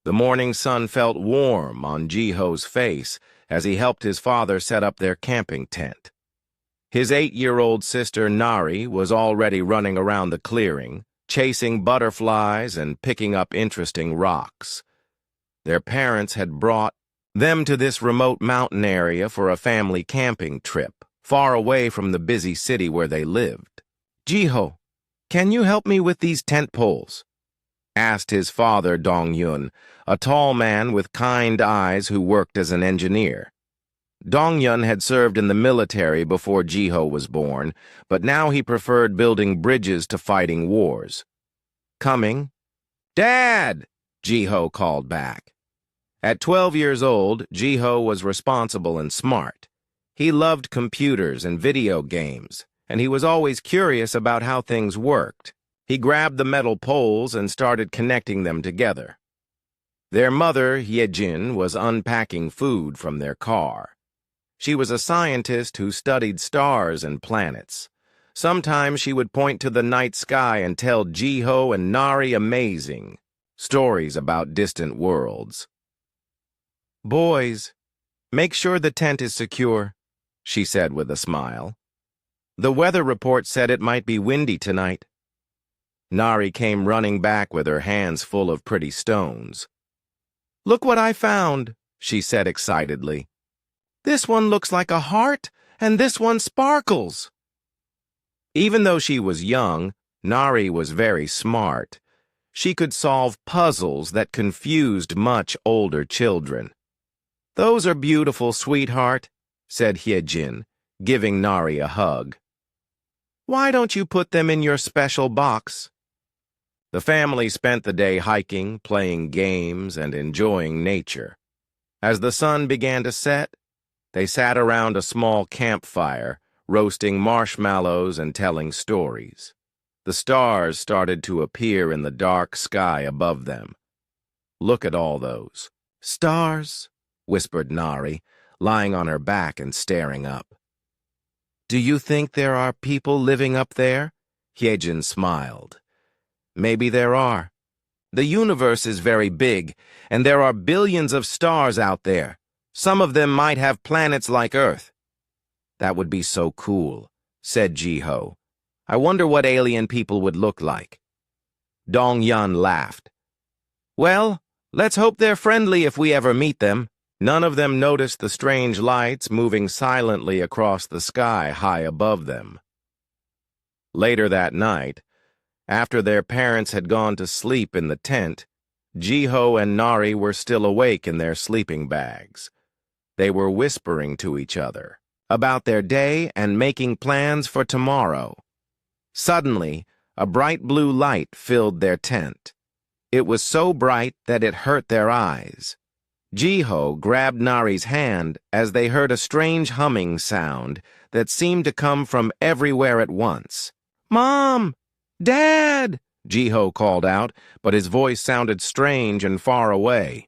The morning sun felt warm on Jiho's face as he helped his father set up their camping tent. His 8-year-old sister Nari was already running around the clearing, chasing butterflies and picking up interesting rocks. Their parents had brought them to this remote mountain area for a family camping trip, far away from the busy city where they lived. "Jiho, can you help me with these tent poles?" asked his father Dong-yun, a tall man with kind eyes who worked as an engineer. Dong-yun had served in the military before Jiho was born, but now he preferred building bridges to fighting wars. "Coming?" "Dad!" Jiho called back. At 12 years old, Jiho was responsible and smart. He loved computers and video games, and he was always curious about how things worked. He grabbed the metal poles and started connecting them together. Their mother, Hyejin, was unpacking food from their car. She was a scientist who studied stars and planets. Sometimes she would point to the night sky and tell Jiho and Nari amazing stories about distant worlds. "Boys, make sure the tent is secure," she said with a smile. "The weather report said it might be windy tonight." Nari came running back with her hands full of pretty stones. "Look what I found," she said excitedly. "This one looks like a heart, and this one sparkles." Even though she was young, Nari was very smart. She could solve puzzles that confused much older children. "Those are beautiful, sweetheart," said Hyejin, giving Nari a hug. "Why don't you put them in your special box?" The family spent the day hiking, playing games, and enjoying nature. As the sun began to set, they sat around a small campfire, roasting marshmallows and telling stories. The stars started to appear in the dark sky above them. "Look at all those stars," whispered Nari, lying on her back and staring up. "Do you think there are people living up there?" Hyejin smiled. "Maybe there are. The universe is very big, and there are billions of stars out there. Some of them might have planets like Earth." "That would be so cool," said Jiho. "I wonder what alien people would look like." Dong-yun laughed. "Well, let's hope they're friendly if we ever meet them." None of them noticed the strange lights moving silently across the sky high above them. Later that night, after their parents had gone to sleep in the tent, Jiho and Nari were still awake in their sleeping bags. They were whispering to each other about their day and making plans for tomorrow. Suddenly, a bright blue light filled their tent. It was so bright that it hurt their eyes. Jiho grabbed Nari's hand as they heard a strange humming sound that seemed to come from everywhere at once. "Mom! Dad!" Jiho called out, but his voice sounded strange and far away.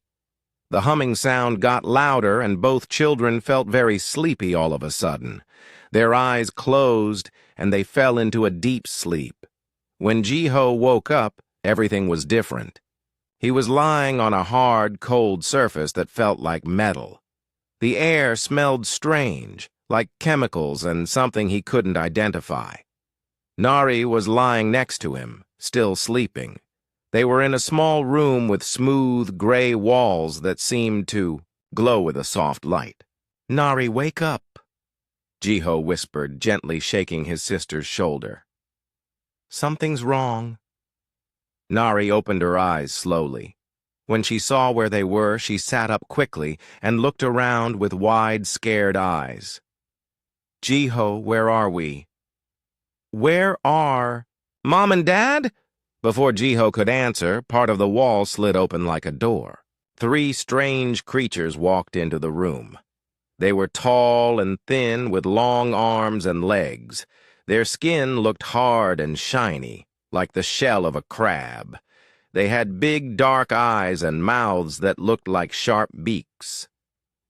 The humming sound got louder, and both children felt very sleepy all of a sudden. Their eyes closed, and they fell into a deep sleep. When Jiho woke up, everything was different. He was lying on a hard, cold surface that felt like metal. The air smelled strange, like chemicals and something he couldn't identify. Nari was lying next to him, still sleeping. They were in a small room with smooth, gray walls that seemed to glow with a soft light. "Nari, wake up," Jiho whispered, gently shaking his sister's shoulder. "Something's wrong." Nari opened her eyes slowly. When she saw where they were, she sat up quickly and looked around with wide, scared eyes. "Jiho, where are we?" "Where are Mom and Dad?" Before Jiho could answer, part of the wall slid open like a door. 3 strange creatures walked into the room. They were tall and thin with long arms and legs. Their skin looked hard and shiny, like the shell of a crab. They had big dark eyes and mouths that looked like sharp beaks.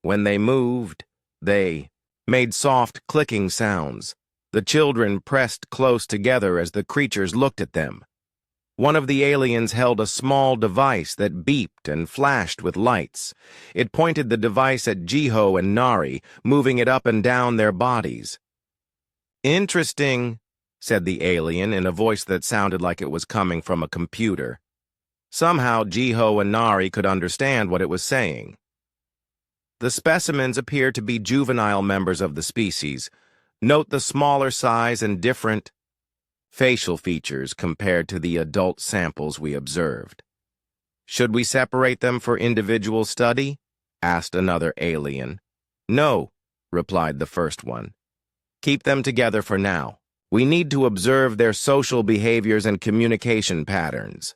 When they moved, they made soft clicking sounds. The children pressed close together as the creatures looked at them. One of the aliens held a small device that beeped and flashed with lights. It pointed the device at Jiho and Nari, moving it up and down their bodies. "Interesting," said the alien in a voice that sounded like it was coming from a computer. Somehow Jiho and Nari could understand what it was saying. The specimens appeared to be juvenile members of the species. Note the smaller size and different facial features compared to the adult samples we observed. "Should we separate them for individual study?" asked another alien. "No," replied the first one. "Keep them together for now. We need to observe their social behaviors and communication patterns."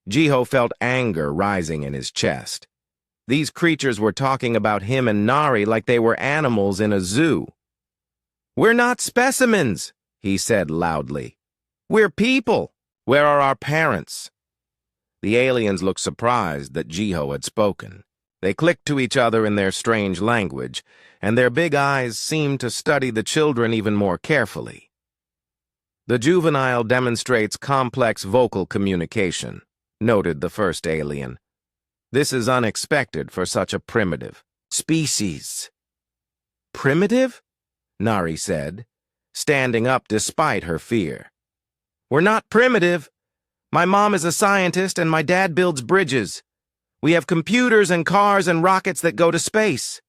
Jiho felt anger rising in his chest. These creatures were talking about him and Nari like they were animals in a zoo. "We're not specimens," he said loudly. "We're people. Where are our parents?" The aliens looked surprised that Jiho had spoken. They clicked to each other in their strange language, and their big eyes seemed to study the children even more carefully. "The juvenile demonstrates complex vocal communication," noted the first alien. "This is unexpected for such a primitive species." "Primitive?" Nari said, standing up despite her fear. "We're not primitive. My mom is a scientist and my dad builds bridges. We have computers and cars and rockets that go to space."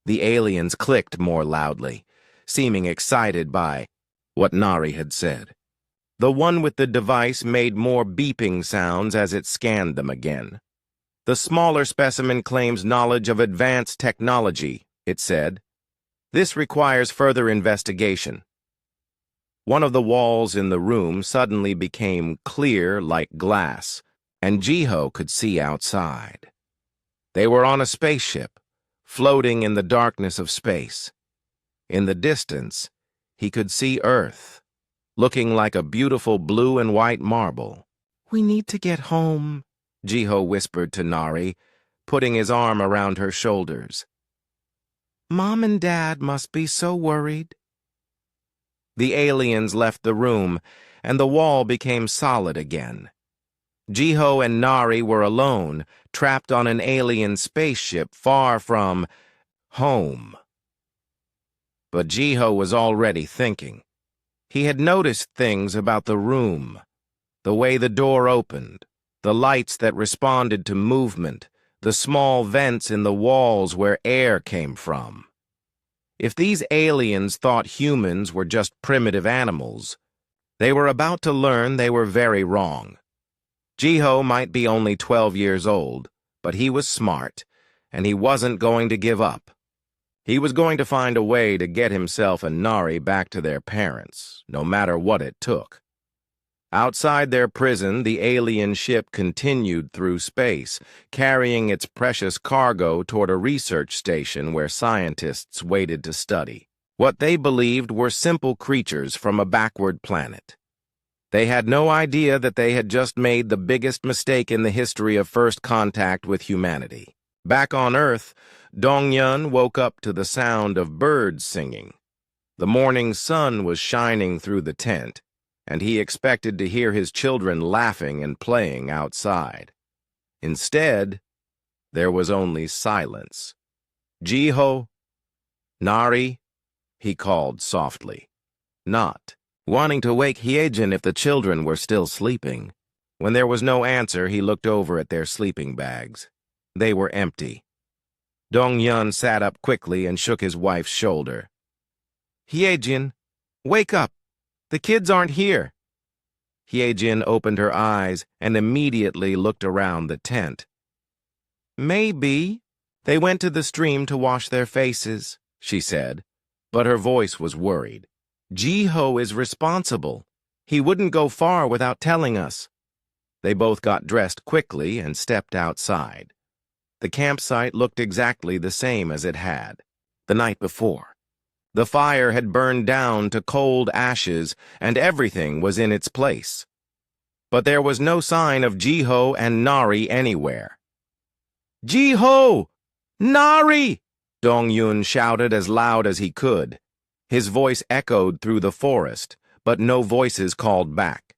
The aliens clicked more loudly, seeming excited by what Nari had said. The one with the device made more beeping sounds as it scanned them again. "The smaller specimen claims knowledge of advanced technology," it said. "This requires further investigation." One of the walls in the room suddenly became clear like glass, and Jiho could see outside. They were on a spaceship, floating in the darkness of space. In the distance, he could see Earth, looking like a beautiful blue and white marble. "We need to get home," Jiho whispered to Nari, putting his arm around her shoulders. "Mom and Dad must be so worried." The aliens left the room, and the wall became solid again. Jiho and Nari were alone, trapped on an alien spaceship far from home. But Jiho was already thinking. He had noticed things about the room, the way the door opened, the lights that responded to movement, the small vents in the walls where air came from. If these aliens thought humans were just primitive animals, they were about to learn they were very wrong. Jiho might be only 12 years old, but he was smart, and he wasn't going to give up. He was going to find a way to get himself and Nari back to their parents, no matter what it took. Outside their prison, the alien ship continued through space, carrying its precious cargo toward a research station where scientists waited to study what they believed were simple creatures from a backward planet. They had no idea that they had just made the biggest mistake in the history of first contact with humanity. Back on Earth, Dong-yun woke up to the sound of birds singing. The morning sun was shining through the tent, and he expected to hear his children laughing and playing outside. Instead, there was only silence. "Jiho? Nari?" he called softly, not wanting to wake Hyejin if the children were still sleeping. When there was no answer, he looked over at their sleeping bags. They were empty. Dong-yun sat up quickly and shook his wife's shoulder. "Hyejin, wake up! The kids aren't here." Hyejin opened her eyes and immediately looked around the tent. "Maybe they went to the stream to wash their faces," she said, but her voice was worried. "Jiho is responsible. He wouldn't go far without telling us." They both got dressed quickly and stepped outside. The campsite looked exactly the same as it had the night before. The fire had burned down to cold ashes, and everything was in its place. But there was no sign of Jiho and Nari anywhere. "Jiho! Nari!" Dong-yun shouted as loud as he could. His voice echoed through the forest, but no voices called back.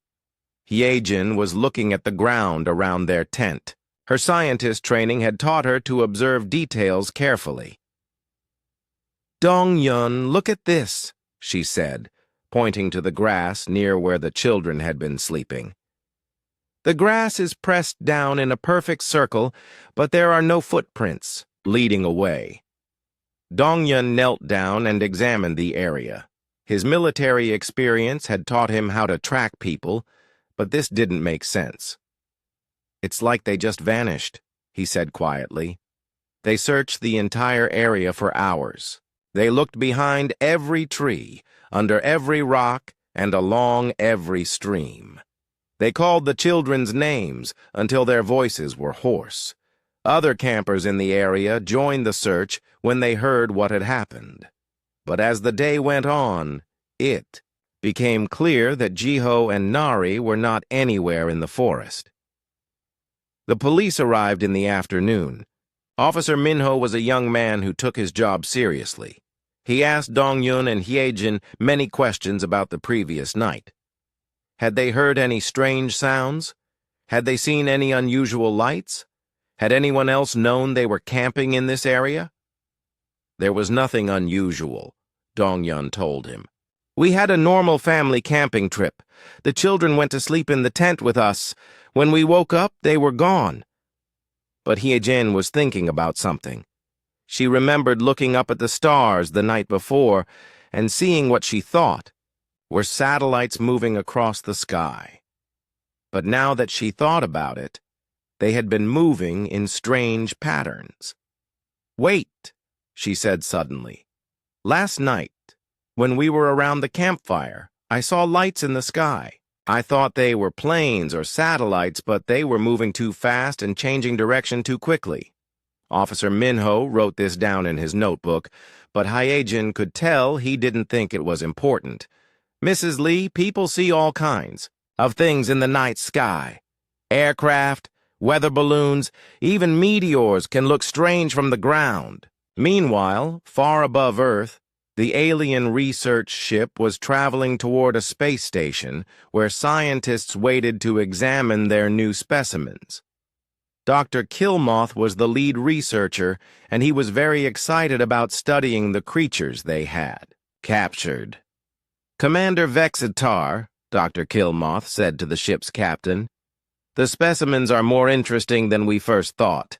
Hyejin was looking at the ground around their tent. Her scientist training had taught her to observe details carefully. "Dong-yun, look at this," she said, pointing to the grass near where the children had been sleeping. "The grass is pressed down in a perfect circle, but there are no footprints leading away." Dong-yun knelt down and examined the area. His military experience had taught him how to track people, but this didn't make sense. "It's like they just vanished," he said quietly. They searched the entire area for hours. They looked behind every tree, under every rock, and along every stream. They called the children's names until their voices were hoarse. Other campers in the area joined the search when they heard what had happened. But as the day went on, it became clear that Jiho and Nari were not anywhere in the forest. The police arrived in the afternoon. Officer Minho was a young man who took his job seriously. He asked Dong-yun and Hyejin many questions about the previous night. Had they heard any strange sounds? Had they seen any unusual lights? Had anyone else known they were camping in this area? There was nothing unusual, Dong-yun told him. "We had a normal family camping trip. The children went to sleep in the tent with us. When we woke up, they were gone." But Hyejin was thinking about something. She remembered looking up at the stars the night before and seeing what she thought were satellites moving across the sky. But now that she thought about it, they had been moving in strange patterns. "Wait," she said suddenly. "Last night, when we were around the campfire, I saw lights in the sky. I thought they were planes or satellites, but they were moving too fast and changing direction too quickly." Officer Minho wrote this down in his notebook, but Hyejin could tell he didn't think it was important. "Mrs. Lee, people see all kinds of things in the night sky. Aircraft, weather balloons, even meteors can look strange from the ground." Meanwhile, far above Earth, the alien research ship was traveling toward a space station where scientists waited to examine their new specimens. Dr. Killmoth was the lead researcher, and he was very excited about studying the creatures they had captured. "Commander Vexitar," Dr. Killmoth said to the ship's captain, "the specimens are more interesting than we first thought.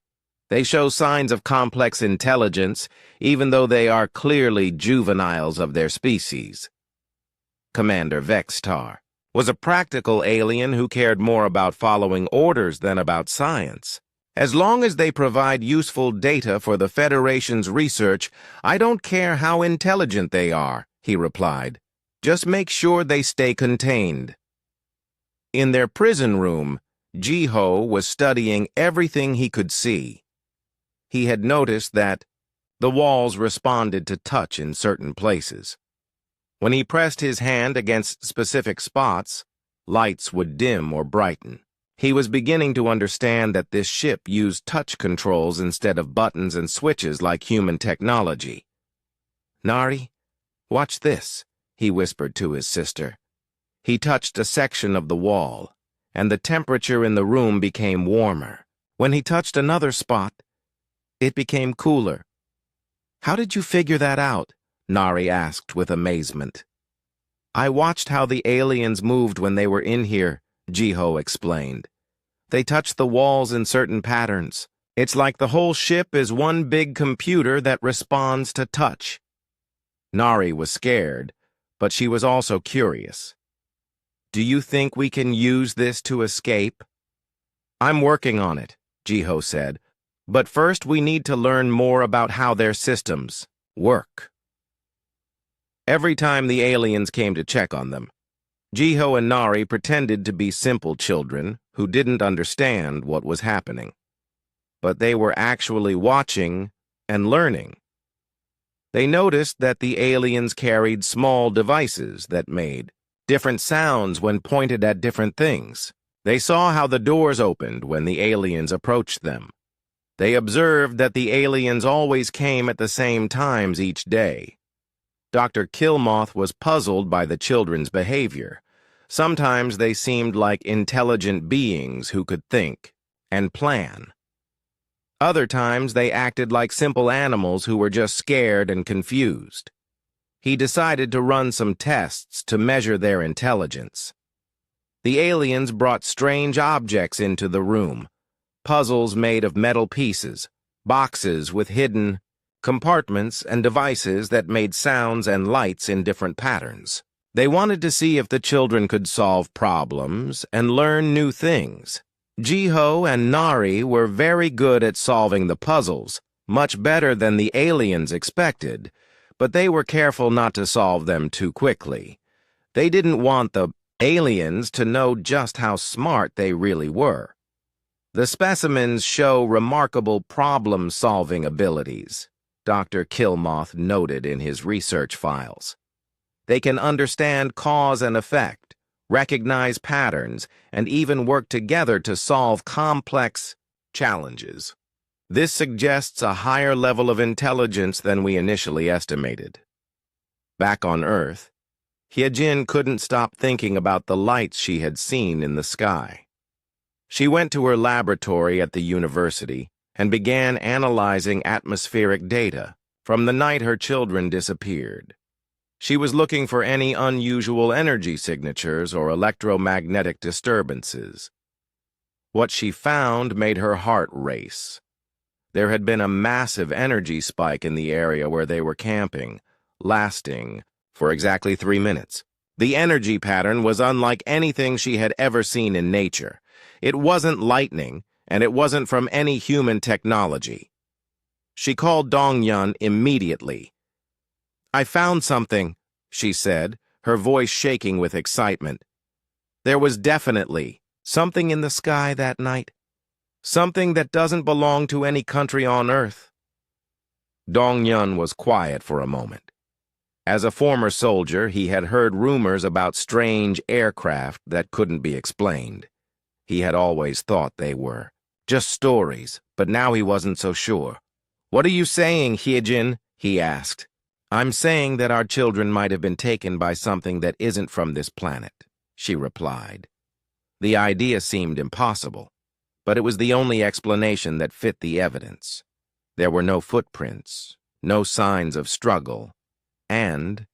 They show signs of complex intelligence, even though they are clearly juveniles of their species." Commander Vexitar was a practical alien who cared more about following orders than about science. "As long as they provide useful data for the Federation's research, I don't care how intelligent they are," he replied. "Just make sure they stay contained." In their prison room, Jiho was studying everything he could see. He had noticed that the walls responded to touch in certain places. When he pressed his hand against specific spots, lights would dim or brighten. He was beginning to understand that this ship used touch controls instead of buttons and switches like human technology. "Nari, watch this," he whispered to his sister. He touched a section of the wall, and the temperature in the room became warmer. When he touched another spot, it became cooler. "How did you figure that out?" Nari asked with amazement. "I watched how the aliens moved when they were in here," Jiho explained. "They touched the walls in certain patterns. It's like the whole ship is one big computer that responds to touch." Nari was scared, but she was also curious. "Do you think we can use this to escape?" "I'm working on it," Jiho said. "But first we need to learn more about how their systems work." Every time the aliens came to check on them, Jiho and Nari pretended to be simple children who didn't understand what was happening. But they were actually watching and learning. They noticed that the aliens carried small devices that made different sounds when pointed at different things. They saw how the doors opened when the aliens approached them. They observed that the aliens always came at the same times each day. Dr. Killmoth was puzzled by the children's behavior, Sometimes they seemed like intelligent beings who could think and plan. Other times they acted like simple animals who were just scared and confused. He decided to run some tests to measure their intelligence. The aliens brought strange objects into the room, puzzles made of metal pieces, boxes with hidden compartments and devices that made sounds and lights in different patterns. They wanted to see if the children could solve problems and learn new things. Jiho and Nari were very good at solving the puzzles, much better than the aliens expected, but they were careful not to solve them too quickly. They didn't want the aliens to know just how smart they really were. The specimens show remarkable problem-solving abilities, Dr. Killmoth noted in his research files. They can understand cause and effect, recognize patterns, and even work together to solve complex challenges. This suggests a higher level of intelligence than we initially estimated. Back on Earth, Hyejin couldn't stop thinking about the lights she had seen in the sky. She went to her laboratory at the university and began analyzing atmospheric data from the night her children disappeared. She was looking for any unusual energy signatures or electromagnetic disturbances. What she found made her heart race. There had been a massive energy spike in the area where they were camping, lasting for exactly 3 minutes. The energy pattern was unlike anything she had ever seen in nature. It wasn't lightning, and it wasn't from any human technology. She called Dong-yun immediately. "I found something," she said, her voice shaking with excitement. There was definitely something in the sky that night. Something that doesn't belong to any country on Earth. Dong-yun was quiet for a moment. As a former soldier, he had heard rumors about strange aircraft that couldn't be explained. He had always thought they were just stories, but now he wasn't so sure. "What are you saying, Hyejin?" he asked. "I'm saying that our children might have been taken by something that isn't from this planet," she replied. The idea seemed impossible, but it was the only explanation that fit the evidence. There were no footprints, no signs of struggle, and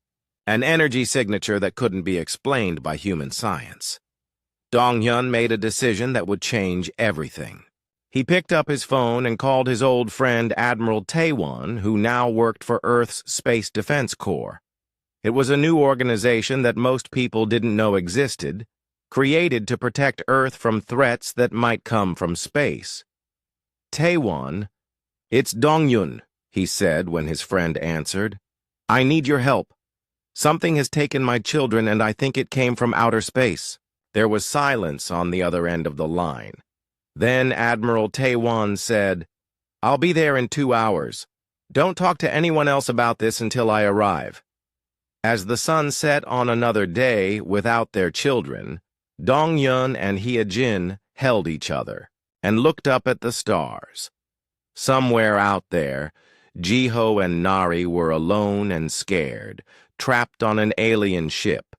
an energy signature that couldn't be explained by human science. Dong-hyun made a decision that would change everything. He picked up his phone and called his old friend Admiral Taewon, who now worked for Earth's Space Defense Corps. It was a new organization that most people didn't know existed, created to protect Earth from threats that might come from space. "Taewon, it's Dong-yun," he said when his friend answered. "I need your help. Something has taken my children, and I think it came from outer space." There was silence on the other end of the line. Then Admiral Taewon said, "I'll be there in 2 hours. Don't talk to anyone else about this until I arrive." As the sun set on another day without their children, Dong-yun and Hyejin held each other and looked up at the stars. Somewhere out there, Jiho and Nari were alone and scared, trapped on an alien ship.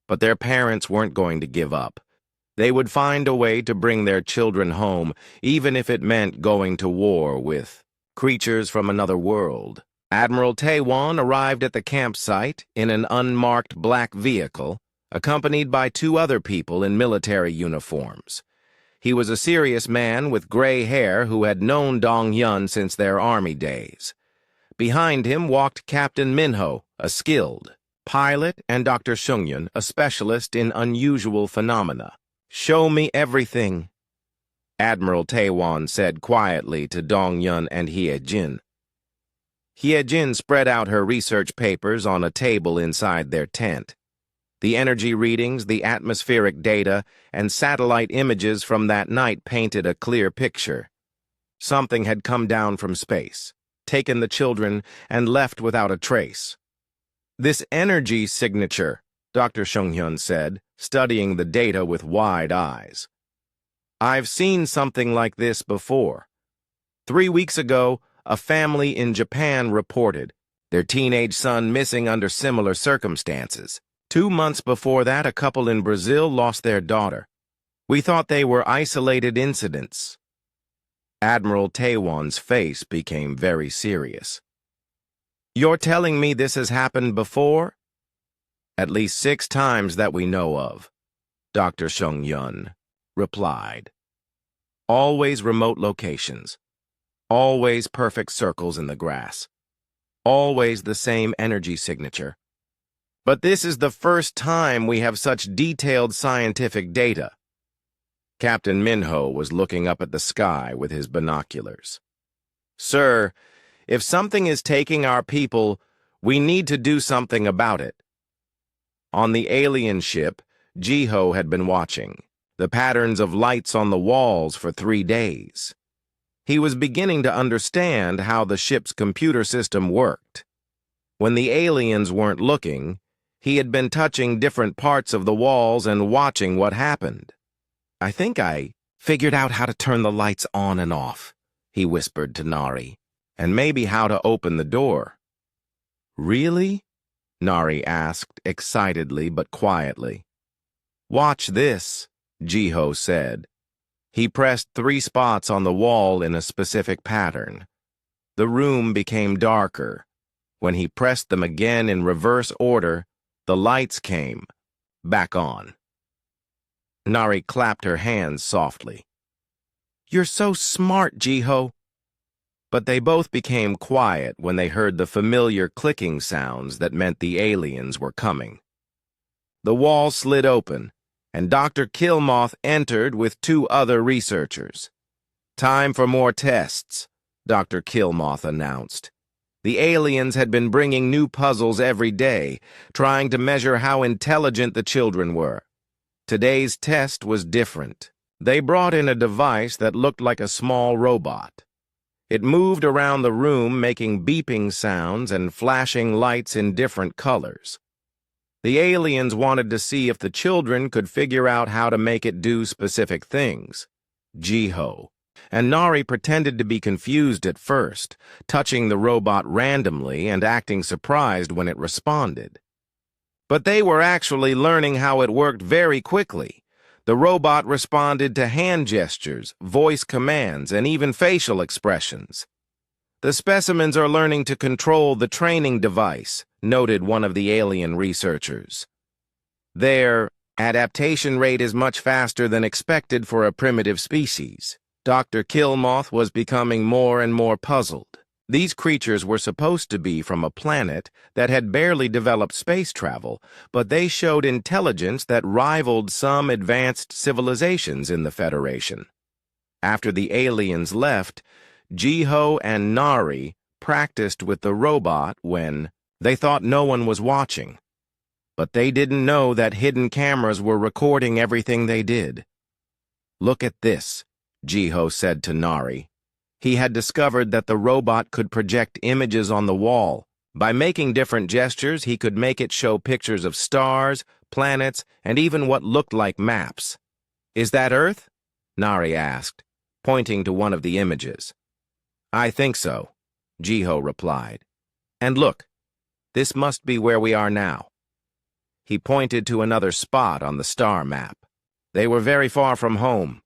But their parents weren't going to give up. They would find a way to bring their children home, even if it meant going to war with creatures from another world. Admiral Taewon arrived at the campsite in an unmarked black vehicle, accompanied by 2 other people in military uniforms. He was a serious man with gray hair who had known Dong-hyun since their army days. Behind him walked Captain Minho, a skilled pilot, and Dr. Seung-yun, a specialist in unusual phenomena. "Show me everything," Admiral Taewon said quietly to Dong-yun and Hyejin. Hyejin spread out her research papers on a table inside their tent. The energy readings, the atmospheric data, and satellite images from that night painted a clear picture. Something had come down from space, taken the children, and left without a trace. "This energy signature," Dr. Seung-hyun said, studying the data with wide eyes. "I've seen something like this before. 3 weeks ago, a family in Japan reported their teenage son missing under similar circumstances. 2 months before that, a couple in Brazil lost their daughter. We thought they were isolated incidents. Admiral Taiwan's face became very serious. You're telling me this has happened before? At least 6 times that we know of, Dr. Sheng Yun replied. Always remote locations. Always perfect circles in the grass. Always the same energy signature. But this is the first time we have such detailed scientific data. Captain Minho was looking up at the sky with his binoculars. Sir, if something is taking our people, we need to do something about it. On the alien ship, Jiho had been watching the patterns of lights on the walls for 3 days. He was beginning to understand how the ship's computer system worked. When the aliens weren't looking, he had been touching different parts of the walls and watching what happened. I think I figured out how to turn the lights on and off, he whispered to Nari, and maybe how to open the door. Really? Nari asked excitedly but quietly. Watch this, Jiho said. He pressed 3 spots on the wall in a specific pattern. The room became darker. When he pressed them again in reverse order, the lights came back on. Nari clapped her hands softly. You're so smart, Jiho. But they both became quiet when they heard the familiar clicking sounds that meant the aliens were coming. The wall slid open, and Dr. Killmoth entered with 2 other researchers. Time for more tests, Dr. Killmoth announced. The aliens had been bringing new puzzles every day, trying to measure how intelligent the children were. Today's test was different. They brought in a device that looked like a small robot. It moved around the room, making beeping sounds and flashing lights in different colors. The aliens wanted to see if the children could figure out how to make it do specific things. Jiho and Nari pretended to be confused at first, touching the robot randomly and acting surprised when it responded. But they were actually learning how it worked very quickly. The robot responded to hand gestures, voice commands, and even facial expressions. The specimens are learning to control the training device, noted one of the alien researchers. Their adaptation rate is much faster than expected for a primitive species. Dr. Killmoth was becoming more and more puzzled. These creatures were supposed to be from a planet that had barely developed space travel, but they showed intelligence that rivaled some advanced civilizations in the Federation. After the aliens left, Jiho and Nari practiced with the robot when they thought no one was watching. But they didn't know that hidden cameras were recording everything they did. Look at this, Jiho said to Nari. He had discovered that the robot could project images on the wall. By making different gestures, he could make it show pictures of stars, planets, and even what looked like maps. Is that Earth? Nari asked, pointing to one of the images. I think so, Jiho replied. And look, this must be where we are now. He pointed to another spot on the star map. They were very far from home.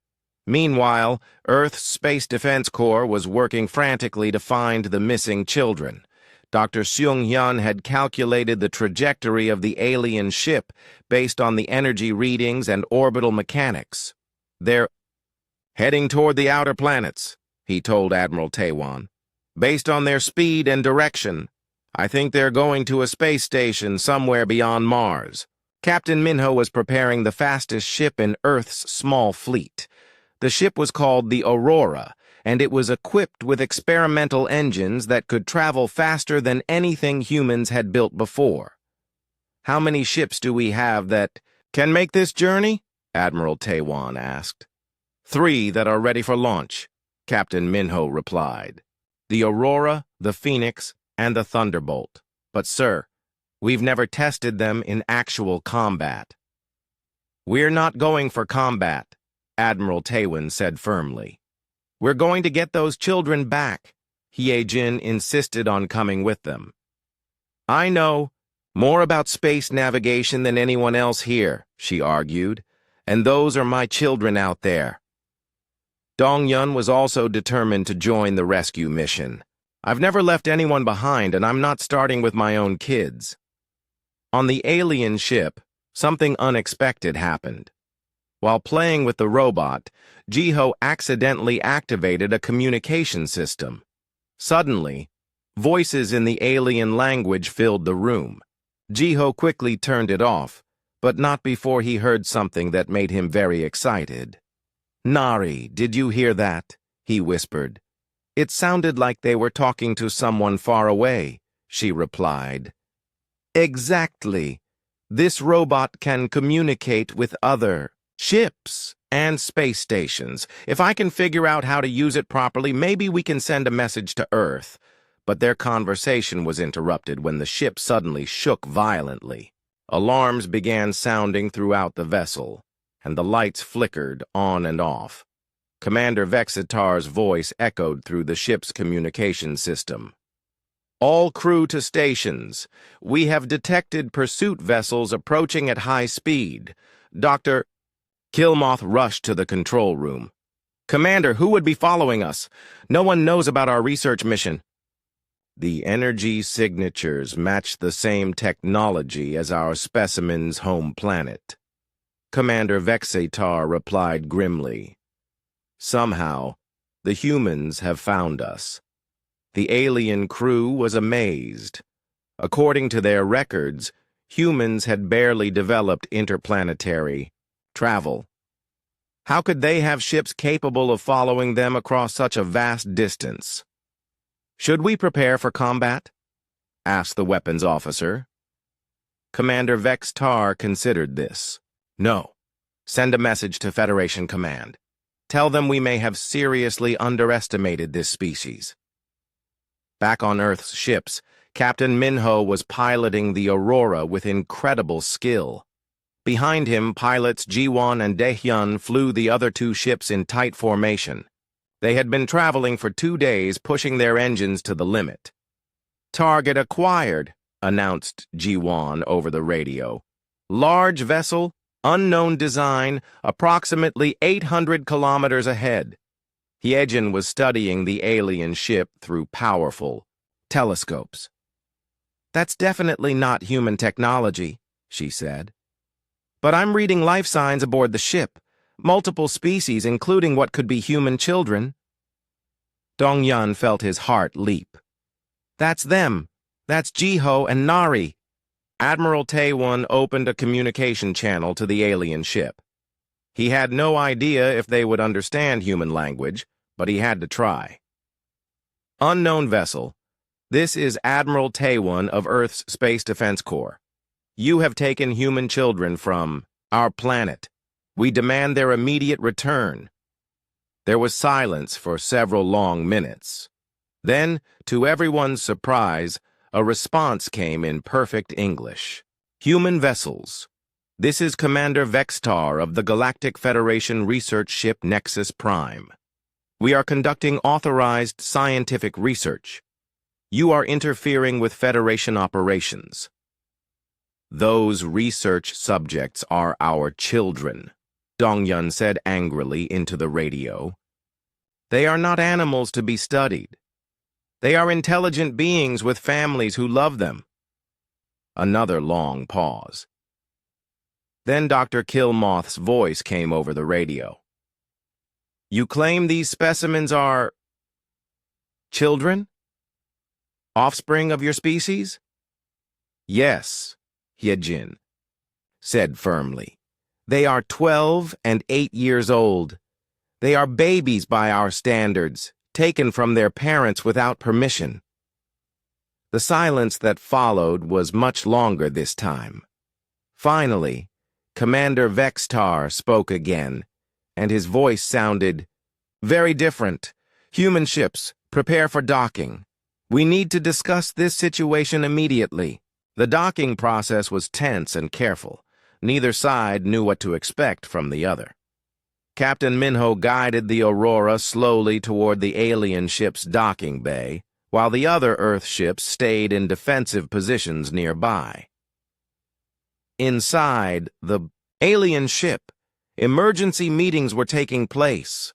Meanwhile, Earth's Space Defense Corps was working frantically to find the missing children. Dr. Seung-hyun had calculated the trajectory of the alien ship based on the energy readings and orbital mechanics. They're heading toward the outer planets, he told Admiral Taiwan. Based on their speed and direction, I think they're going to a space station somewhere beyond Mars. Captain Minho was preparing the fastest ship in Earth's small fleet. The ship was called the Aurora, and it was equipped with experimental engines that could travel faster than anything humans had built before. How many ships do we have that can make this journey? Admiral Taiwan asked. 3 that are ready for launch, Captain Minho replied. The Aurora, the Phoenix, and the Thunderbolt. But, sir, we've never tested them in actual combat. We're not going for combat, Admiral Taiwan said firmly. We're going to get those children back. Hye-jin insisted on coming with them. I know, More about space navigation than anyone else here, she argued, and those are my children out there. Dong-yun was also determined to join the rescue mission. I've never left anyone behind, and I'm not starting with my own kids. On the alien ship, something unexpected happened. While playing with the robot, Jiho accidentally activated a communication system. Suddenly, voices in the alien language filled the room. Jiho quickly turned it off, but not before he heard something that made him very excited. "Nari, did you hear that?" he whispered. "It sounded like they were talking to someone far away," she replied. "Exactly. This robot can communicate with other ships and space stations. If I can figure out how to use it properly, maybe we can send a message to Earth." But their conversation was interrupted when the ship suddenly shook violently. Alarms began sounding throughout the vessel, and the lights flickered on and off. Commander Vexitar's voice echoed through the ship's communication system. "All crew to stations. We have detected pursuit vessels approaching at high speed. Dr. Killmoth rushed to the control room. "Commander, who would be following us? No one knows about our research mission." "The energy signatures match the same technology as our specimen's home planet," Commander Vexitar replied grimly. "Somehow, the humans have found us." The alien crew was amazed. According to their records, humans had barely developed interplanetary travel. How could they have ships capable of following them across such a vast distance? "Should we prepare for combat?" asked the weapons officer. Commander Vexitar considered this. "No. Send a message to Federation Command. Tell them we may have seriously underestimated this species." Back on Earth's ships, Captain Minho was piloting the Aurora with incredible skill. Behind him, pilots Jiwon and Daehyun flew the other two ships in tight formation. They had been traveling for 2 days, pushing their engines to the limit. "Target acquired," announced Jiwon over the radio. "Large vessel, unknown design, approximately 800 kilometers ahead." Hyejin was studying the alien ship through powerful telescopes. "That's definitely not human technology," she said. "But I'm reading life signs aboard the ship. Multiple species, including what could be human children." Dong-yun felt his heart leap. "That's them. That's Jiho and Nari." Admiral Taewon opened a communication channel to the alien ship. He had no idea if they would understand human language, but he had to try. "Unknown vessel. This is Admiral Taewon of Earth's Space Defense Corps. You have taken human children from our planet. We demand their immediate return." There was silence for several long minutes. Then, to everyone's surprise, a response came in perfect English. "Human vessels. This is Commander Vexitar of the Galactic Federation research ship Nexus Prime. We are conducting authorized scientific research. You are interfering with Federation operations." "Those research subjects are our children," Dong-yun said angrily into the radio. "They are not animals to be studied. They are intelligent beings with families who love them." Another long pause. Then Dr. Killmoth's voice came over the radio. "You claim these specimens are children? Offspring of your species?" "Yes," Hyejin said firmly. "They are 12 and 8 years old. They are babies by our standards, taken from their parents without permission." The silence that followed was much longer this time. Finally, Commander Vexitar spoke again, and his voice sounded very different. "Human ships, prepare for docking. We need to discuss this situation immediately." The docking process was tense and careful. Neither side knew what to expect from the other. Captain Minho guided the Aurora slowly toward the alien ship's docking bay, while the other Earth ships stayed in defensive positions nearby. Inside the alien ship, emergency meetings were taking place.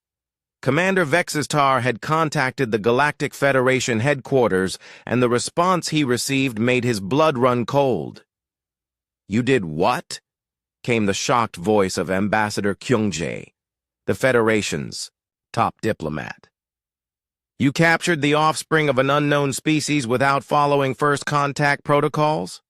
Commander Vexistar had contacted the Galactic Federation headquarters, and the response he received made his blood run cold. "You did what?" came the shocked voice of Ambassador Kyungjae, the Federation's top diplomat. "You captured the offspring of an unknown species without following first contact protocols?"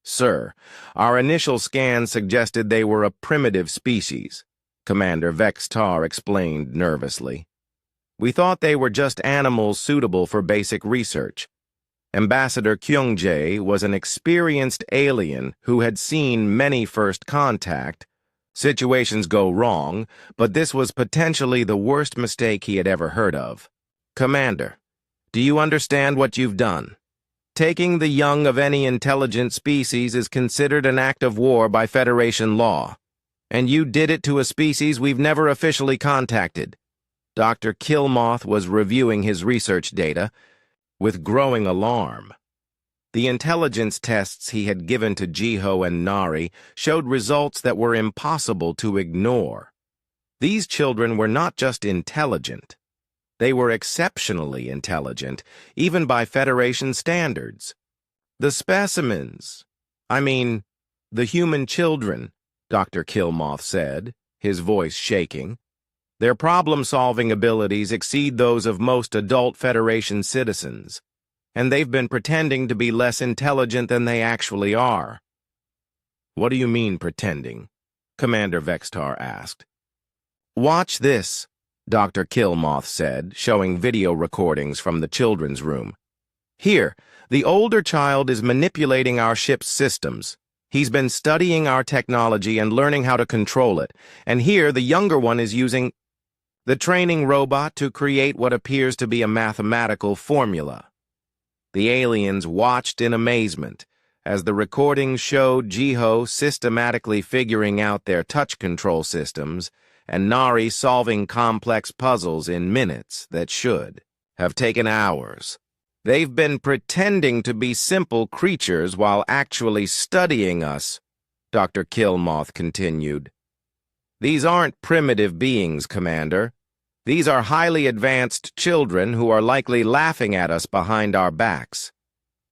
"Sir, our initial scans suggested they were a primitive species," Commander Vextar explained nervously. "We thought they were just animals suitable for basic research. Ambassador Kyungjae was an experienced alien who had seen many first contact. Situations go wrong, but this was potentially the worst mistake he had ever heard of. Commander, do you understand what you've done? Taking the young of any intelligent species is considered an act of war by Federation law. And you did it to a species we've never officially contacted." Dr. Killmoth was reviewing his research data with growing alarm. The intelligence tests he had given to Jiho and Nari showed results that were impossible to ignore. These children were not just intelligent. They were exceptionally intelligent, even by Federation standards. The specimens, the human children, Dr. Killmoth said, his voice shaking. Their problem-solving abilities exceed those of most adult Federation citizens, and they've been pretending to be less intelligent than they actually are. "What do you mean, pretending?" Commander Vextar asked. "Watch this," Dr. Killmoth said, showing video recordings from the children's room. "Here, the older child is manipulating our ship's systems. He's been studying our technology and learning how to control it, and here the younger one is using the training robot to create what appears to be a mathematical formula." The aliens watched in amazement as the recordings showed Jiho systematically figuring out their touch control systems and Nari solving complex puzzles in minutes that should have taken hours. "They've been pretending to be simple creatures while actually studying us," Dr. Killmoth continued. "These aren't primitive beings, Commander. These are highly advanced children who are likely laughing at us behind our backs."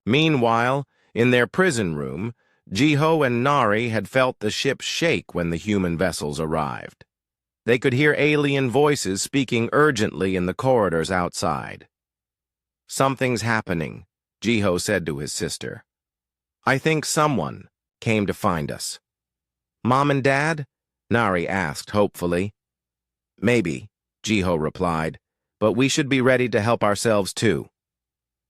Meanwhile, in their prison room, Jiho and Nari had felt the ship shake when the human vessels arrived. They could hear alien voices speaking urgently in the corridors outside. "Something's happening," Jiho said to his sister. "I think someone came to find us." "Mom and Dad?" Nari asked hopefully. "Maybe," Jiho replied, "but we should be ready to help ourselves too."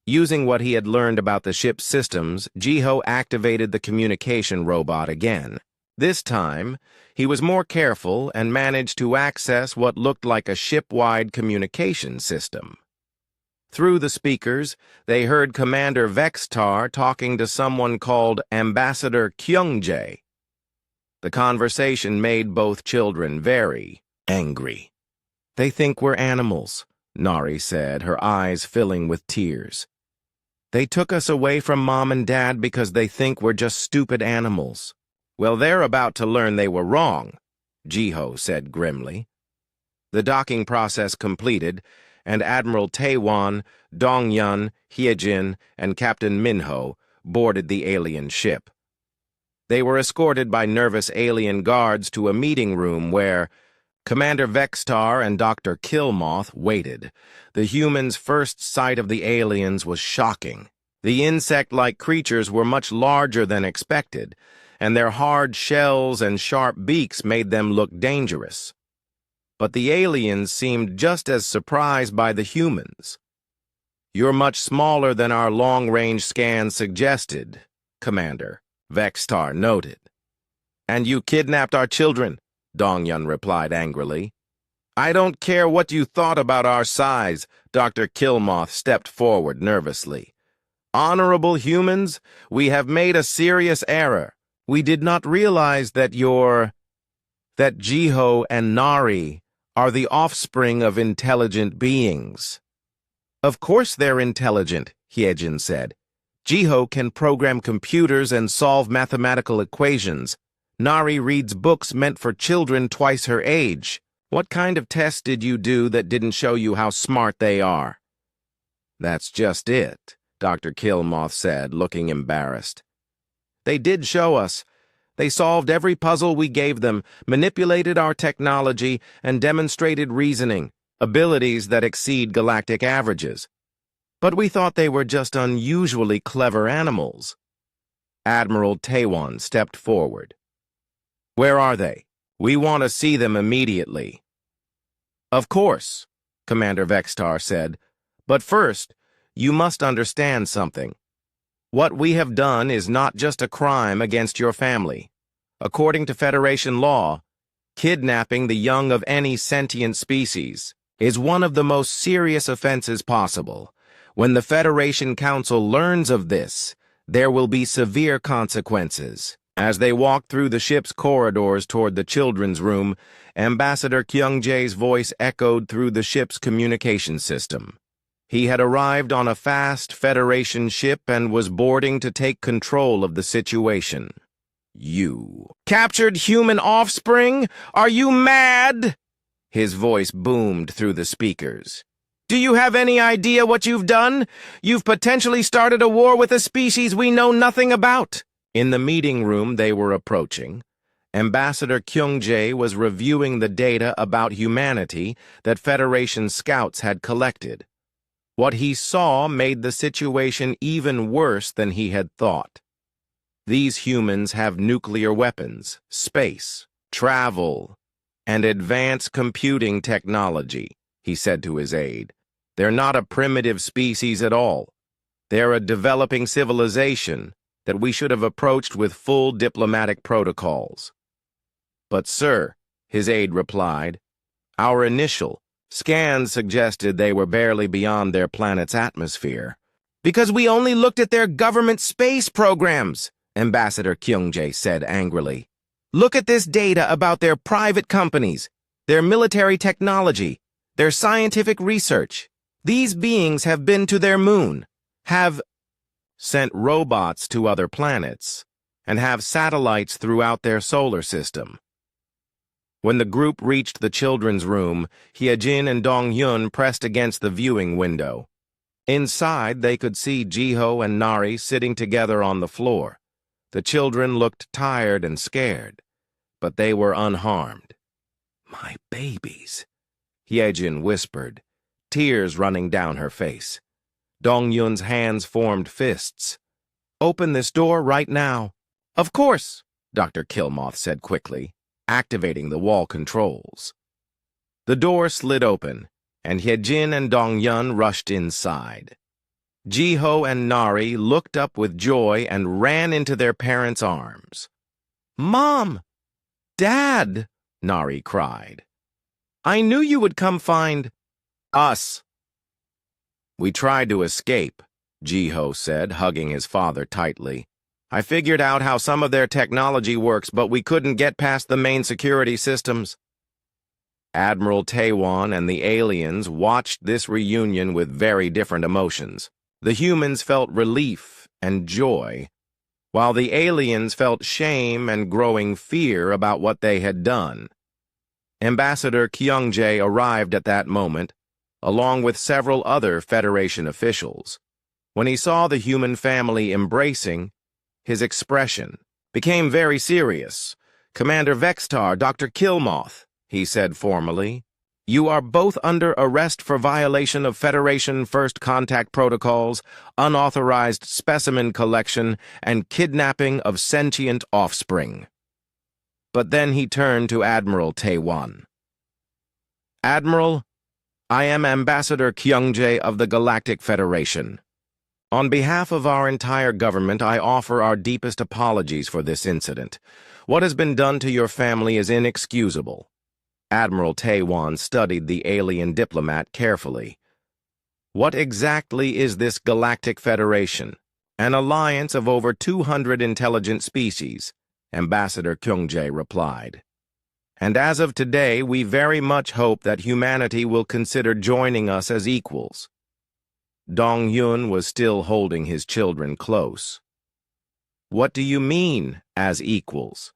Using what he had learned about the ship's systems, Jiho activated the communication robot again. This time, he was more careful and managed to access what looked like a ship-wide communication system. Through the speakers, they heard Commander Vextar talking to someone called Ambassador Kyungjae. The conversation made both children very angry. "They think we're animals," Nari said, her eyes filling with tears. "They took us away from Mom and Dad because they think we're just stupid animals." "Well, they're about to learn they were wrong," Jiho said grimly. The docking process completed, and Admiral Taewon, Dongyun, Hyejin, and Captain Minho boarded the alien ship. They were escorted by nervous alien guards to a meeting room where Commander Vextar and Dr. Killmoth waited. The humans' first sight of the aliens was shocking. The insect-like creatures were much larger than expected, and their hard shells and sharp beaks made them look dangerous. But the aliens seemed just as surprised by the humans. "You're much smaller than our long-range scans suggested, Commander," Vextar noted. "And you kidnapped our children," Dongyun replied angrily. "I don't care what you thought about our size," Dr. Killmoth stepped forward nervously. "Honorable humans, we have made a serious error. We did not realize that Jiho and Nari are the offspring of intelligent beings." "Of course they're intelligent," Hyejin said. Jiho can program computers and solve mathematical equations. Nari reads books meant for children twice her age. What kind of test did you do that didn't show you how smart they are? That's just it, Dr. Killmoth said, looking embarrassed. They did show us. They solved every puzzle we gave them, manipulated our technology, and demonstrated reasoning, abilities that exceed galactic averages. But we thought they were just unusually clever animals. Admiral Taiwan stepped forward. Where are they? We want to see them immediately. Of course, Commander Vextar said. But first, you must understand something. What we have done is not just a crime against your family. According to Federation law, kidnapping the young of any sentient species is one of the most serious offenses possible. When the Federation Council learns of this, there will be severe consequences. As they walked through the ship's corridors toward the children's room, Ambassador Kyungjae's voice echoed through the ship's communication system. He had arrived on a fast Federation ship and was boarding to take control of the situation. You captured human offspring? Are you mad? His voice boomed through the speakers. Do you have any idea what you've done? You've potentially started a war with a species we know nothing about. In the meeting room they were approaching, Ambassador Kyungjae was reviewing the data about humanity that Federation scouts had collected. What he saw made the situation even worse than he had thought. These humans have nuclear weapons, space, travel, and advanced computing technology, he said to his aide. They're not a primitive species at all. They're a developing civilization that we should have approached with full diplomatic protocols. But, sir, his aide replied, our initial scans suggested they were barely beyond their planet's atmosphere. Because we only looked at their government space programs, Ambassador Kyungjae said angrily. Look at this data about their private companies, their military technology, their scientific research. These beings have been to their moon, have sent robots to other planets, and have satellites throughout their solar system. When the group reached the children's room, Hyejin and Dong-hyun pressed against the viewing window. Inside, they could see Jiho and Nari sitting together on the floor. The children looked tired and scared, but they were unharmed. My babies, Hyejin whispered, tears running down her face. Dong-hyun's hands formed fists. Open this door right now. Of course, Dr. Killmoth said quickly, activating the wall controls. The door slid open, and Hyejin and Dong-hyun rushed inside. Jiho and Nari looked up with joy and ran into their parents' arms. Mom! Dad! Nari cried. I knew you would come find us. We tried to escape, Jiho said, hugging his father tightly. I figured out how some of their technology works, but we couldn't get past the main security systems. Admiral Taiwan and the aliens watched this reunion with very different emotions. The humans felt relief and joy, while the aliens felt shame and growing fear about what they had done. Ambassador Kyungjae arrived at that moment, along with several other Federation officials. When he saw the human family embracing, his expression became very serious. Commander Vextar, Dr. Killmoth, he said formally, you are both under arrest for violation of Federation First Contact Protocols, unauthorized specimen collection, and kidnapping of sentient offspring. But then he turned to Admiral Taiwan. Admiral, I am Ambassador Kyungjae of the Galactic Federation. On behalf of our entire government, I offer our deepest apologies for this incident. What has been done to your family is inexcusable. Admiral Taiwan studied the alien diplomat carefully. What exactly is this Galactic Federation? An alliance of over 200 intelligent species, Ambassador Kyungjae replied. And as of today, we very much hope that humanity will consider joining us as equals. Dong-Yun was still holding his children close. "What do you mean, as equals?"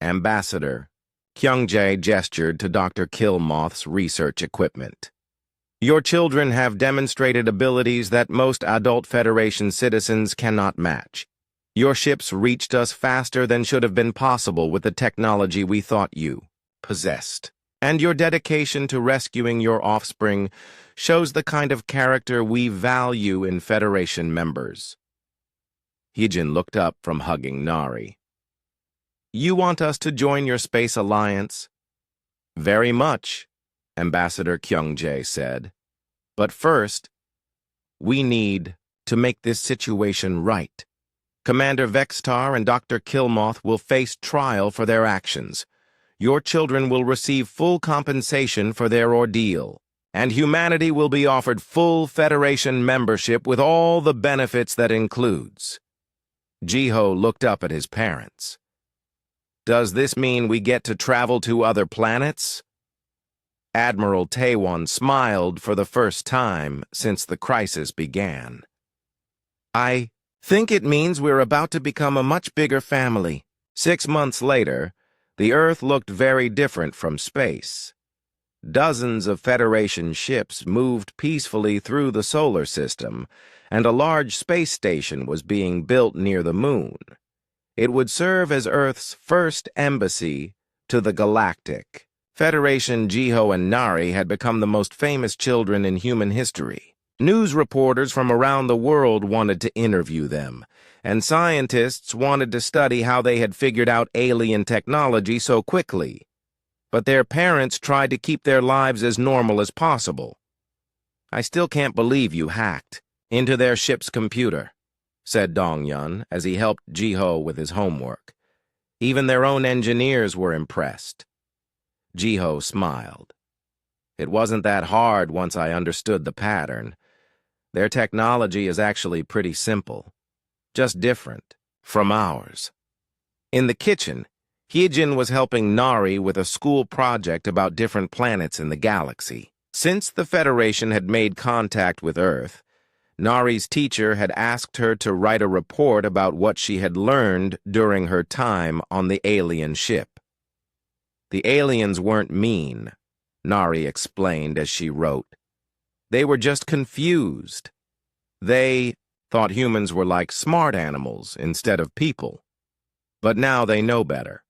Ambassador Kyung-jae gestured to Dr. Killmoth's research equipment. "Your children have demonstrated abilities that most adult Federation citizens cannot match. Your ships reached us faster than should have been possible with the technology we thought you possessed. And your dedication to rescuing your offspring shows the kind of character we value in Federation members." Heejin looked up from hugging Nari. "You want us to join your space alliance?" "Very much," Ambassador Kyung-jae said. "But first, we need to make this situation right. Commander Vextar and Dr. Killmoth will face trial for their actions. Your children will receive full compensation for their ordeal, and humanity will be offered full Federation membership with all the benefits that includes." Jiho looked up at his parents. "Does this mean we get to travel to other planets?" Admiral Taewon smiled for the first time since the crisis began. "I think it means we're about to become a much bigger family." 6 months later, the Earth looked very different from space. Dozens of Federation ships moved peacefully through the solar system, and a large space station was being built near the moon. It would serve as Earth's first embassy to the Galactic. Federation Jiho and Nari had become the most famous children in human history. News reporters from around the world wanted to interview them, and scientists wanted to study how they had figured out alien technology so quickly. But their parents tried to keep their lives as normal as possible. "I still can't believe you hacked into their ship's computer," said Dong-Yun as he helped Jiho with his homework. Even their own engineers were impressed. Jiho smiled. "It wasn't that hard once I understood the pattern. Their technology is actually pretty simple, just different from ours." In the kitchen, Heejin was helping Nari with a school project about different planets in the galaxy. Since the Federation had made contact with Earth, Nari's teacher had asked her to write a report about what she had learned during her time on the alien ship. "The aliens weren't mean," Nari explained as she wrote. "They were just confused. They thought humans were like smart animals instead of people. But now they know better."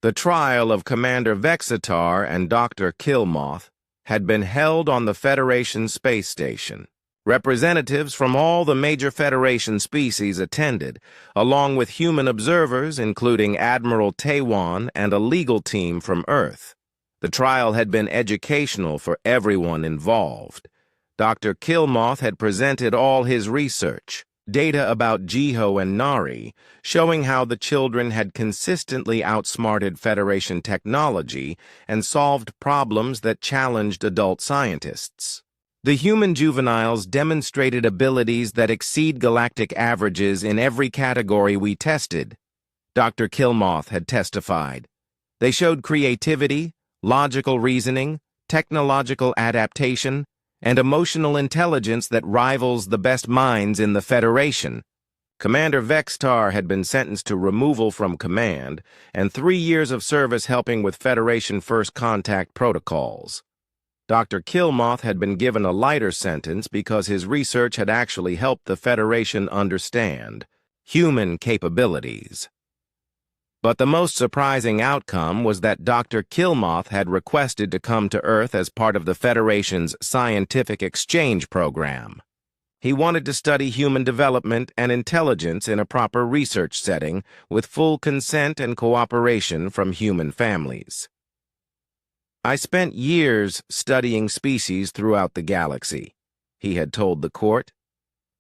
The trial of Commander Vexitar and Dr. Killmoth had been held on the Federation space station. Representatives from all the major Federation species attended, along with human observers including Admiral Taewon and a legal team from Earth. The trial had been educational for everyone involved. Dr. Killmoth had presented all his research, data about Jiho and Nari, showing how the children had consistently outsmarted Federation technology and solved problems that challenged adult scientists. The human juveniles demonstrated abilities that exceed galactic averages in every category we tested, Dr. Killmoth had testified. They showed creativity, logical reasoning, technological adaptation, and emotional intelligence that rivals the best minds in the Federation. Commander Vextar had been sentenced to removal from command and 3 years of service helping with Federation First Contact protocols. Dr. Killmoth had been given a lighter sentence because his research had actually helped the Federation understand human capabilities. But the most surprising outcome was that Dr. Killmoth had requested to come to Earth as part of the Federation's scientific exchange program. He wanted to study human development and intelligence in a proper research setting with full consent and cooperation from human families. "I spent years studying species throughout the galaxy," he had told the court,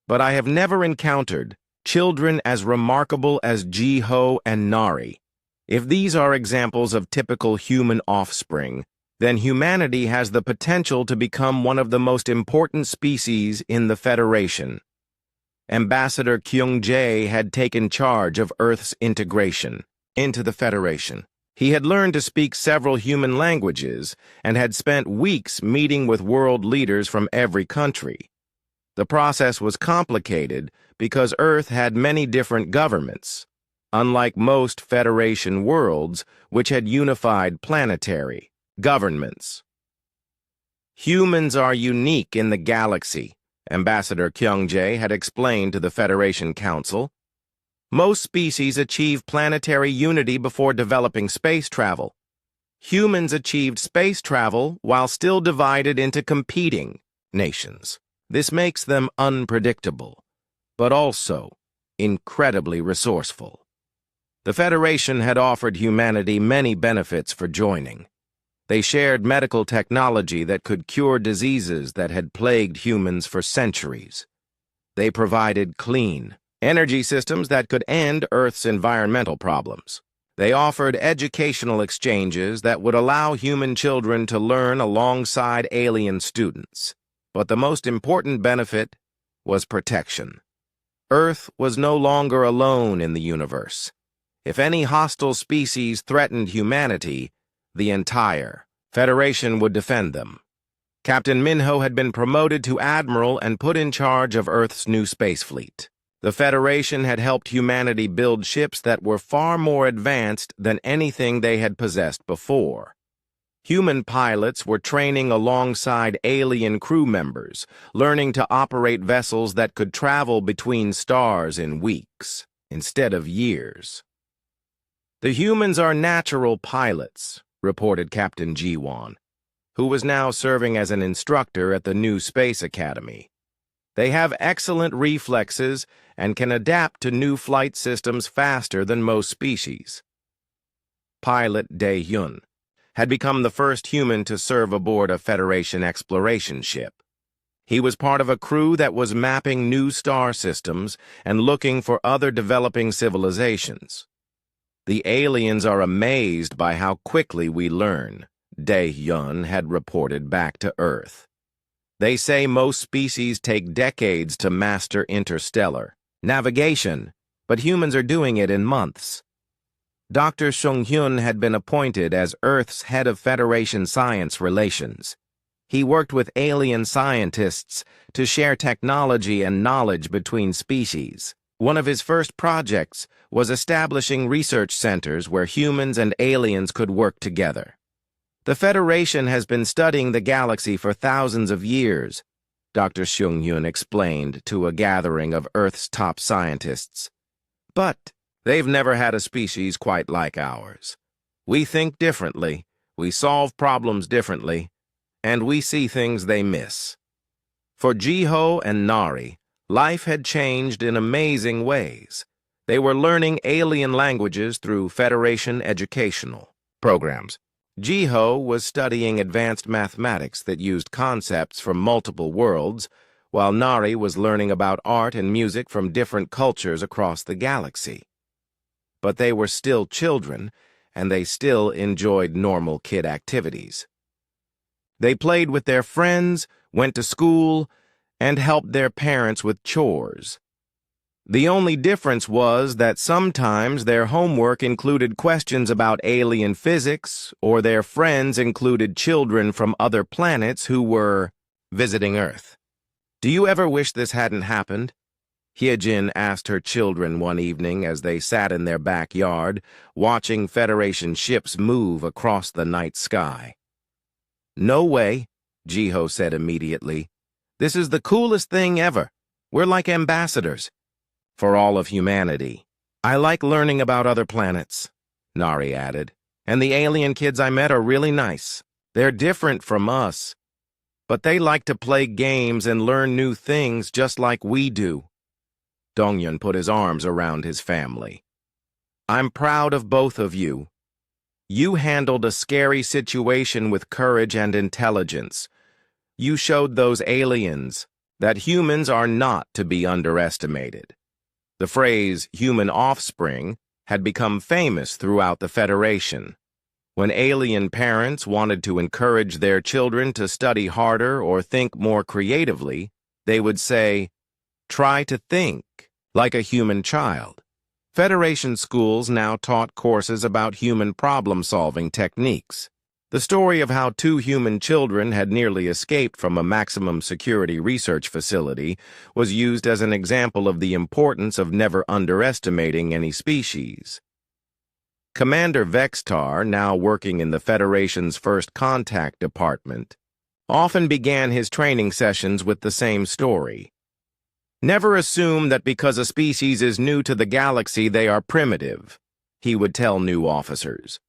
"but I have never encountered children as remarkable as Jiho and Nari. If these are examples of typical human offspring, then humanity has the potential to become one of the most important species in the Federation." Ambassador Kyung-jae had taken charge of Earth's integration into the Federation. He had learned to speak several human languages and had spent weeks meeting with world leaders from every country. The process was complicated because Earth had many different governments, unlike most Federation worlds, which had unified planetary governments. Humans are unique in the galaxy, Ambassador Kyungjae had explained to the Federation Council. Most species achieve planetary unity before developing space travel. Humans achieved space travel while still divided into competing nations. This makes them unpredictable, but also incredibly resourceful. The Federation had offered humanity many benefits for joining. They shared medical technology that could cure diseases that had plagued humans for centuries. They provided clean energy systems that could end Earth's environmental problems. They offered educational exchanges that would allow human children to learn alongside alien students. But the most important benefit was protection. Earth was no longer alone in the universe. If any hostile species threatened humanity, the entire Federation would defend them. Captain Minho had been promoted to Admiral and put in charge of Earth's new space fleet. The Federation had helped humanity build ships that were far more advanced than anything they had possessed before. Human pilots were training alongside alien crew members, learning to operate vessels that could travel between stars in weeks instead of years. The humans are natural pilots, reported Captain Ji-won, who was now serving as an instructor at the new Space Academy. They have excellent reflexes and can adapt to new flight systems faster than most species. Pilot Dae-hyun had become the first human to serve aboard a Federation exploration ship. He was part of a crew that was mapping new star systems and looking for other developing civilizations. The aliens are amazed by how quickly we learn, Dae-hyun had reported back to Earth. They say most species take decades to master interstellar navigation, but humans are doing it in months. Dr. Sung-hyun had been appointed as Earth's head of Federation Science Relations. He worked with alien scientists to share technology and knowledge between species. One of his first projects was establishing research centers where humans and aliens could work together. The Federation has been studying the galaxy for thousands of years, Dr. Sung-hyun explained to a gathering of Earth's top scientists. But they've never had a species quite like ours. We think differently, we solve problems differently, and we see things they miss. For Jiho and Nari, life had changed in amazing ways. They were learning alien languages through Federation educational programs. Jiho was studying advanced mathematics that used concepts from multiple worlds, while Nari was learning about art and music from different cultures across the galaxy. But they were still children, and they still enjoyed normal kid activities. They played with their friends, went to school, and helped their parents with chores. The only difference was that sometimes their homework included questions about alien physics, or their friends included children from other planets who were visiting Earth. "Do you ever wish this hadn't happened?" Hyejin asked her children one evening as they sat in their backyard, watching Federation ships move across the night sky. "No way," Jiho said immediately. "This is the coolest thing ever. We're like ambassadors for all of humanity." "I like learning about other planets," Nari added. "And the alien kids I met are really nice. They're different from us, but they like to play games and learn new things just like we do." Dongyun put his arms around his family. "I'm proud of both of you. You handled a scary situation with courage and intelligence. You showed those aliens that humans are not to be underestimated." The phrase human offspring had become famous throughout the Federation. When alien parents wanted to encourage their children to study harder or think more creatively, they would say, "Try to think like a human child." Federation schools now taught courses about human problem-solving techniques. The story of how two human children had nearly escaped from a maximum security research facility was used as an example of the importance of never underestimating any species. Commander Vextar, now working in the Federation's First Contact Department, often began his training sessions with the same story. Never assume that because a species is new to the galaxy they are primitive, he would tell new officers.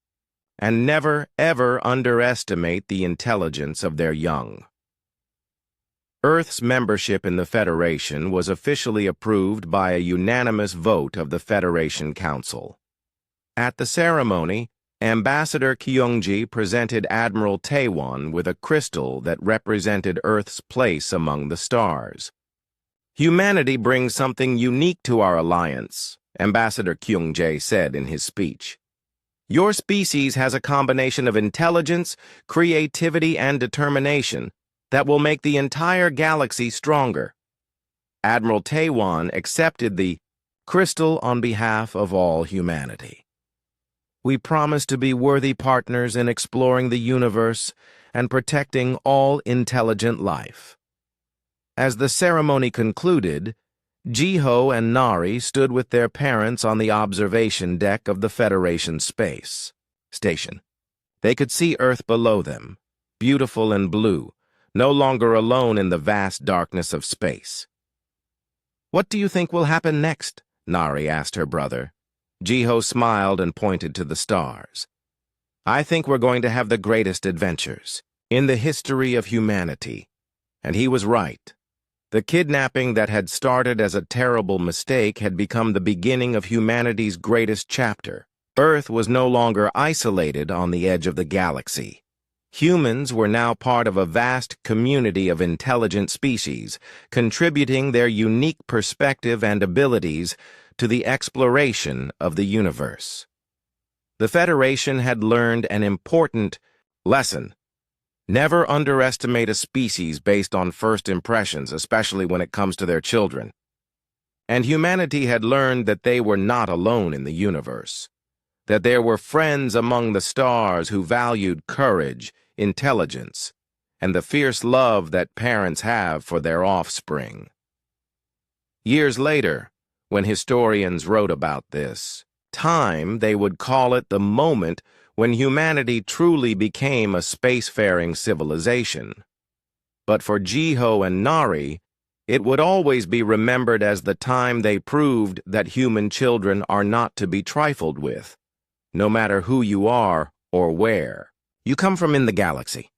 And never, ever underestimate the intelligence of their young. Earth's membership in the Federation was officially approved by a unanimous vote of the Federation Council. At the ceremony, Ambassador Kyungji presented Admiral Taewon with a crystal that represented Earth's place among the stars. "Humanity brings something unique to our alliance," Ambassador Kyungjae said in his speech. "Your species has a combination of intelligence, creativity, and determination that will make the entire galaxy stronger." Admiral Taewon accepted the crystal on behalf of all humanity. "We promise to be worthy partners in exploring the universe and protecting all intelligent life." As the ceremony concluded, Jiho and Nari stood with their parents on the observation deck of the Federation space station. They could see Earth below them, beautiful and blue, no longer alone in the vast darkness of space. "What do you think will happen next?" Nari asked her brother. Jiho smiled and pointed to the stars. "I think we're going to have the greatest adventures in the history of humanity." And he was right. The kidnapping that had started as a terrible mistake had become the beginning of humanity's greatest chapter. Earth was no longer isolated on the edge of the galaxy. Humans were now part of a vast community of intelligent species, contributing their unique perspective and abilities to the exploration of the universe. The Federation had learned an important lesson. Never underestimate a species based on first impressions, especially when it comes to their children. And humanity had learned that they were not alone in the universe, that there were friends among the stars who valued courage, intelligence, and the fierce love that parents have for their offspring. Years later, when historians wrote about this time, they would call it the moment when humanity truly became a spacefaring civilization. But for Jiho and Nari, it would always be remembered as the time they proved that human children are not to be trifled with, no matter who you are or where you come from in the galaxy.